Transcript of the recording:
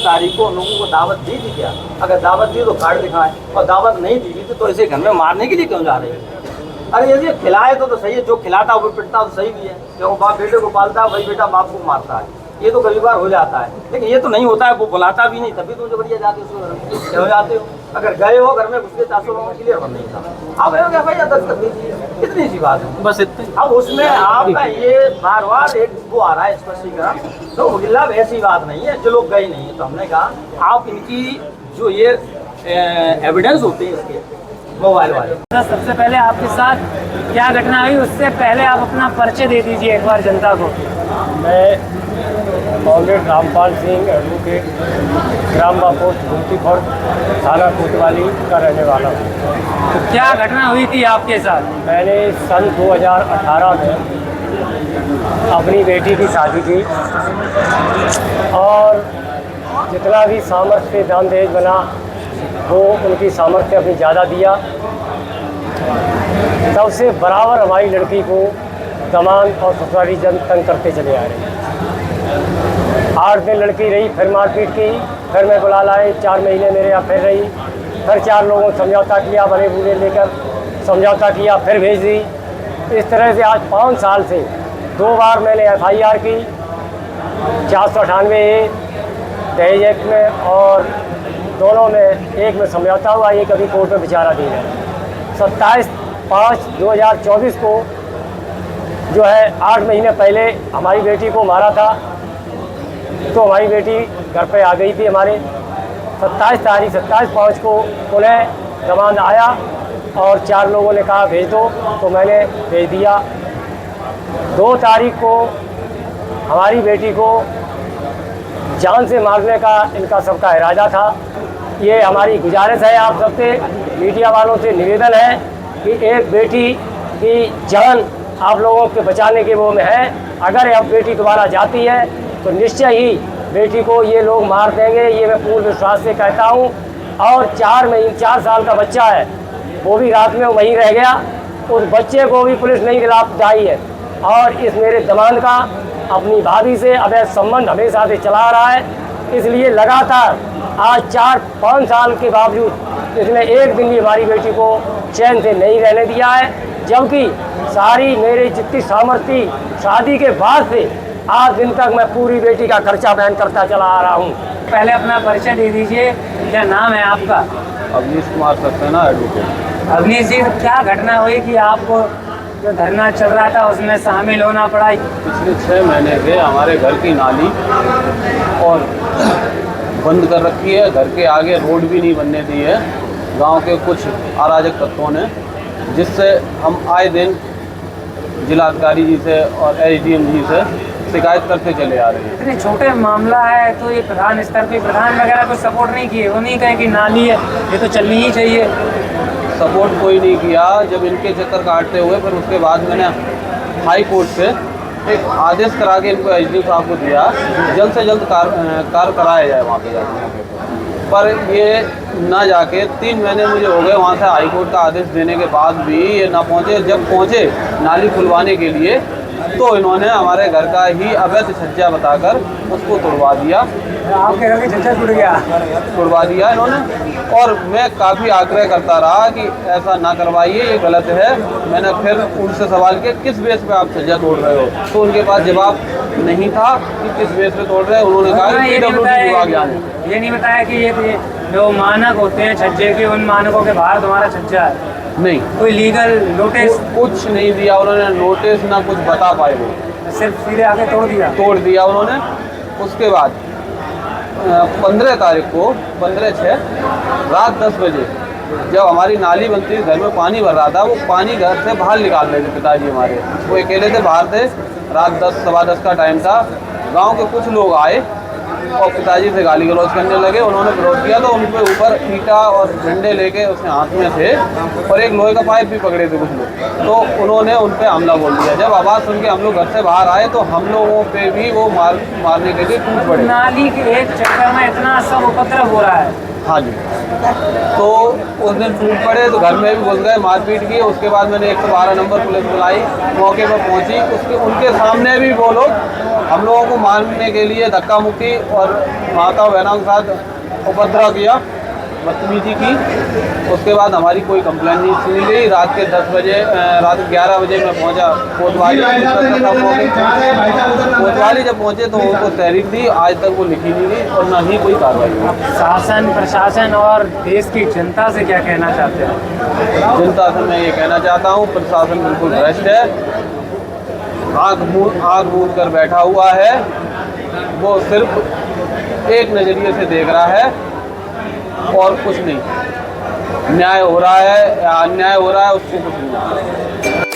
तारीख को उन लोगों को दावत दी थी क्या? अगर दावत दी तो कार्ड दिखाएं, और दावत नहीं दी थी तो ऐसे घर में मारने के लिए क्यों जा रहे हैं? अरे यदि खिलाए तो सही है, जो खिलाता वो पिटता तो सही भी है, क्योंकि बाप बेटे को पालता है, वही बेटा बाप को मारता है। ये तो कभी बार हो जाता है, लेकिन ये तो नहीं होता है। वो बुलाता भी नहीं, तभी तुम जबरिया जाके उसको घर में जाते हो। अगर गए हो घर में, घुस के 400 लोगों क्लियर नहीं था, आप क्या भाई दस कर दीजिए, इतनी सी बात है बस इतनी। अब उसमें आपका ये बार बार एक वो आ रहा है स्पष्टीकरण, तो खिलाफ ऐसी बात नहीं है, जो लोग गए नहीं है। तो हमने कहा आप इनकी जो ये एविडेंस होते हैं इसके मोबाइल वाले। सबसे पहले आपके साथ क्या घटना हुई, उससे पहले आप अपना परिचय दे दीजिए एक बार जनता को। मैं कॉमरेड रामपाल सिंह, एडवोकेट, ग्राम पोस्ट गुमतीखुर्द, थाना कोतवाली का रहने वाला हूँ। तो क्या घटना हुई थी आपके साथ? मैंने सन 2018 में अपनी बेटी की शादी की और जितना भी सामर्थ्य दान दहेज बना वो उनकी सामर्थ्य अपनी ज़्यादा दिया। तब से बराबर हमारी लड़की को दमान और ससुराली जन तंग करते चले आ रहे हैं। 8 दिन लड़की रही, फिर मारपीट की, फिर मैं बुला लाए, 4 महीने मेरे यहाँ फिर रही, फिर 4 लोगों समझौता किया, बड़े बूढ़े लेकर समझौता किया, फिर भेज दी। इस तरह से आज 5 साल से 2 बार मैंने FIR की 498A दहेज एक्ट में, और दोनों में एक में समझौता हुआ, एक अभी कोर्ट में विचारा दी है। 27/5/2024 को जो है 8 महीने पहले हमारी बेटी को मारा था, तो हमारी बेटी घर पे आ गई थी हमारे। 27/5 को पुनः दमाद आया और 4 लोगों ने कहा भेज दो, तो मैंने भेज दिया। 2 तारीख को हमारी बेटी को जान से मारने का इनका सबका इरादा था। ये हमारी गुजारिश है आप सबसे, मीडिया वालों से निवेदन है कि एक बेटी की जान आप लोगों के बचाने के वो में है। अगर अब बेटी दोबारा जाती है तो निश्चय ही बेटी को ये लोग मार देंगे, ये मैं पूर्ण विश्वास से कहता हूँ। और 4 साल का बच्चा है, वो भी रात में वहीं रह गया, उस बच्चे को भी पुलिस नहीं गिरफ्तारी है। और इस मेरे दमाद का अपनी भाभी से अवैध संबंध हमेशा से चला रहा है, इसलिए लगातार आज 4-5 साल के बावजूद इसने एक दिन भी हमारी बेटी को चैन से नहीं रहने दिया है। जबकि सारी मेरी जितनी सामर्थ्य शादी के बाद से आज दिन तक मैं पूरी बेटी का खर्चा वहन करता चला आ रहा हूँ। पहले अपना परिचय दे दीजिए, क्या नाम है आपका? अवनीश कुमार सक्सेना, एडवोकेट। अवनीश जी, क्या घटना हुई कि आपको जो धरना चल रहा था उसमें शामिल होना पड़ा? पिछले 6 महीने से हमारे घर की नाली और बंद कर रखी है, घर के आगे रोड भी नहीं बनने दी है गांव के कुछ अराजक तत्वों ने, जिससे हम आए दिन जिलाधिकारी जी से और SDM जी से शिकायत करते चले आ रहे हैं। इतने छोटे मामला है तो ये प्रधान स्तर पे प्रधान वगैरह को सपोर्ट नहीं किए? वो नहीं कहे कि नाली है ये तो चलनी ही चाहिए? सपोर्ट कोई नहीं किया। जब इनके चक्कर काटते हुए फिर उसके बाद मैंने हाई कोर्ट से एक आदेश करा के इनको SDM साहब को दिया, जल्द से जल्द कार्य कराया जाए वहाँ पे जाके। पर ये ना जाके 3 महीने मुझे हो गए वहाँ से हाई कोर्ट का आदेश देने के बाद भी ये ना पहुँचे। जब पहुँचे नाली खुलवाने के लिए तो इन्होंने हमारे घर का ही अवैध छज्जा बताकर उसको तोड़वा दिया। आपके घर का छज्जा टूट गया? तोड़वा दिया इन्होंने, और मैं काफ़ी आग्रह करता रहा कि ऐसा ना करवाइए, ये गलत है। मैंने फिर उनसे सवाल किया किस बेस पे आप छज्जा तोड़ रहे हो, तो उनके पास जवाब नहीं था कि किस बेस पे तोड़ रहे हैं। उन्होंने कहा कि PWD विभाग जाने। ये नहीं बताया कि ये जो मानक होते हैं छज्जे के, उन मानकों के बाहर तुम्हारा छज्जा है? नहीं, कोई लीगल नोटिस कुछ नहीं दिया उन्होंने, नोटिस ना कुछ बता पाए, वो सिर्फ सीधे आके तोड़ दिया उन्होंने। उसके बाद 15 तारीख को 15/6 रात 10 बजे जब हमारी नाली बनती थी, घर में पानी भर रहा था, वो पानी घर से बाहर निकाल रहे थे पिताजी हमारे, वो अकेले थे, बाहर थे। रात 10 सवा 10 का टाइम था। गांव के कुछ लोग आए और पिताजी से गाली गलौज करने लगे। उन्होंने विरोध किया तो उनके ऊपर ईंटा और डंडे लेके उसने हाथ में थे, और एक लोहे का पाइप भी पकड़े थे कुछ लोग, तो उन्होंने उन पे हमला बोल दिया। जब आवाज़ सुन के हम लोग घर से बाहर आए तो हम लोगों पे भी वो मारने के लिए टूट पड़े। नाली के एक चक्कर में इतना सब उपद्रव हो रहा है, हाँ जी। तो उस दिन टूट पड़े तो घर में भी घुस गए, मारपीट की। उसके बाद मैंने 112 नंबर पुलिस बुलाई, मौके पर पहुंची। उनके सामने भी वो लोग हम लोगों को मारने के लिए धक्का मुक्की और माता बहनों के साथ उपद्रव किया, बदतमीजी की। उसके बाद हमारी कोई कंप्लेंट नहीं सुनी गई। रात के 10 बजे, रात 11 बजे मैं पहुंचा कोतवाली। कोतवाली जब पहुंचे तो उनको तहरीर दी, आज तक वो लिखी नहीं गई और ना ही कोई कार्रवाई हुई। शासन, प्रशासन और देश की जनता से क्या कहना चाहते हैं? जनता से मैं ये कहना चाहता हूँ, प्रशासन बिल्कुल भ्रष्ट है, आँख मूंद कर बैठा हुआ है। वो सिर्फ एक नज़रिए से देख रहा है और कुछ नहीं। न्याय हो रहा है या अन्याय हो रहा है, उसको कुछ नहीं।